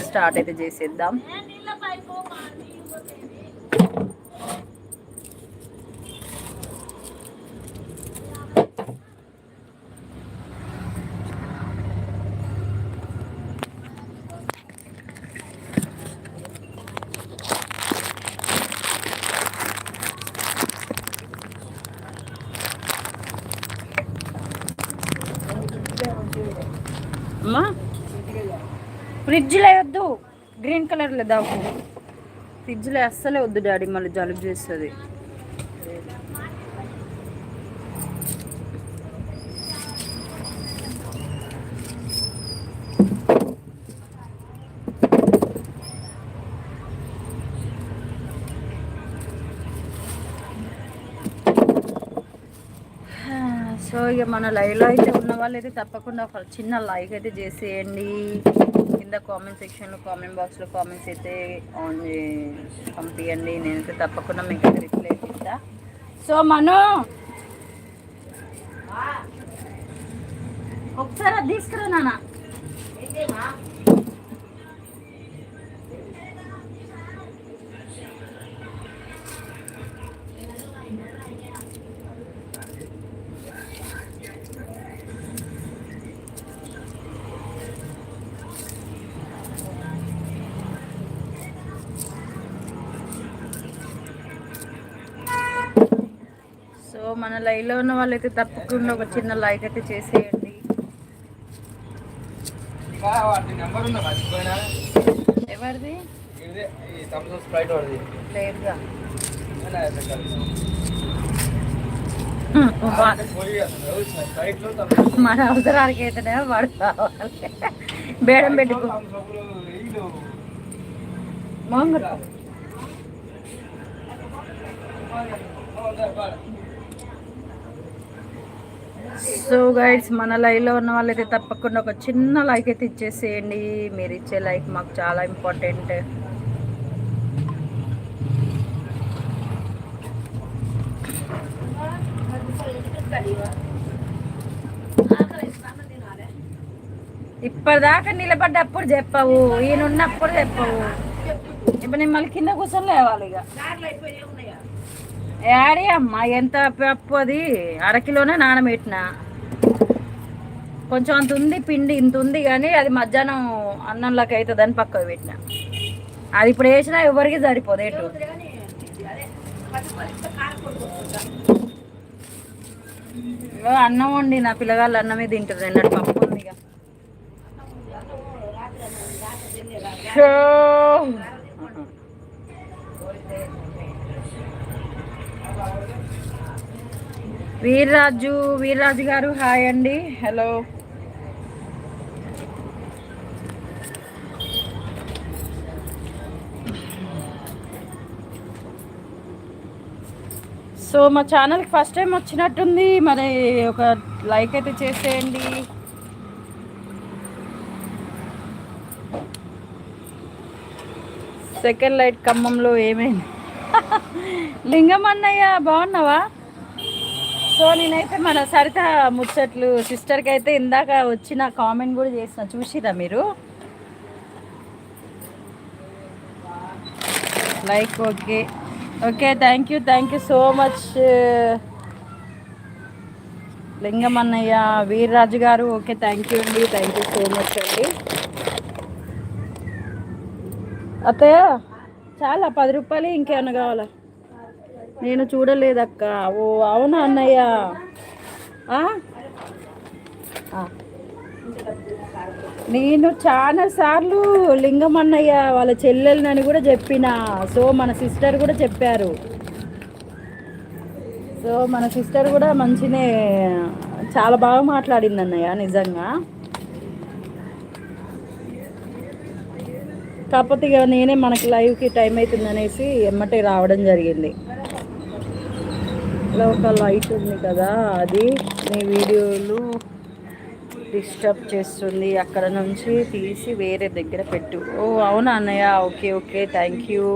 Start అయితే చేసేద్దాం. అమ్మా ఫ్రిడ్జ్లో వద్దు, గ్రీన్ కలర్లో దాకు. ఫ్రిడ్జ్లో అస్సలే వద్దు డాడీ, మళ్ళీ జలుబు చేస్తుంది. సో ఇక మన లైవ్లో అయితే ఉన్న వాళ్ళు అయితే తప్పకుండా ఒక చిన్న లైక్ అయితే చేసేయండి. కింద కామెంట్ సెక్షన్లో కామెంట్ బాక్స్లో కామెంట్స్ అయితే ఆన్ పంపించండి. నేనైతే తప్పకుండా మీకు అయితే రిప్లై ఇస్తా. సో ఒకసారి అది తీసుకురా నాన్న. సో మన లైవ్లో ఉన్న వాళ్ళైతే తప్పకుండా ఒక చిన్న లైక్ అయితే చేసేయండి. ఎవరిది లేదుగా, మన అవసరానికి అయితేనే వాడు కావాలి. బేడం పెట్టుకో మొంగ. సో గైడ్స్, మన లైవ్లో ఉన్న వాళ్ళైతే తప్పకుండా ఒక చిన్న లైక్ అయితే ఇచ్చేసేయండి. మీరు ఇచ్చే లైక్ మాకు చాలా ఇంపార్టెంట్. ఇప్పటిదాకా నిలబడ్డప్పుడు చెప్పవు, ఈయన ఉన్నప్పుడు చెప్పవు. ఇప్పుడు నేను మళ్ళీ కింద కూర్చొని లేవాలి. ఇక యాడే అమ్మా, ఎంత పప్పు అది అరకిలోనే నానబెట్టిన. కొంచెం అంత ఉంది పిండి, ఇంత ఉంది కానీ అది మధ్యాహ్నం అన్నంలోకి అవుతుందని పక్కకు పెట్టిన. అది ఇప్పుడు వేసినా ఎవరికి సరిపోదు. ఎటు అన్నం వండి నా పిల్లగాళ్ళు అన్నమే తింటారు. నిన్నటి పప్పు ఉంది. ఇక వీర్రాజు గారు హాయ్ అండి. హలో. సో మా ఛానల్కి ఫస్ట్ టైం వచ్చినట్టుంది, మరి ఒక లైక్ అయితే చేసేయండి. సెకండ్ లైట్ ఖమ్మంలో ఏమైంది? లింగం అన్నయ్య బాగున్నావా? సో నేనైతే మన సరిత ముచ్చట్లు సిస్టర్కి అయితే ఇందాక వచ్చిన కామెంట్ కూడా చేసిన, చూసిరా మీరు? Like okay okay, thank you so much లింగం అన్నయ్య. వీర్రాజు గారు ఓకే, థ్యాంక్ యూ అండి, థ్యాంక్ యూ సో మచ్ అండి. అత్తయ్య చాలా 10 రూపాయలు, ఇంకేమన్నా కావాలా? నేను చూడలేదక్క. ఓ అవునా అన్నయ్య? నేను చాలా సార్లు లింగం అన్నయ్య వాళ్ళ చెల్లెలని కూడా చెప్పిన. సో మన సిస్టర్ కూడా చెప్పారు. సో మన సిస్టర్ కూడా మంచినే, చాలా బాగా మాట్లాడింది అన్నయ్య నిజంగా. కాకపోతే ఇక నేనే మనకి లైవ్కి టైం అవుతుందనేసి ఎమ్మటే రావడం జరిగింది. ఇలా ఒక లైట్ ఉంది కదా, అది మీ వీడియోలు డిస్టర్బ్ చేస్తుంది, అక్కడ నుంచి తీసి వేరే దగ్గర పెట్టు. ఓ అవునా అన్నయ్య, ఓకే ఓకే, థ్యాంక్ యూ.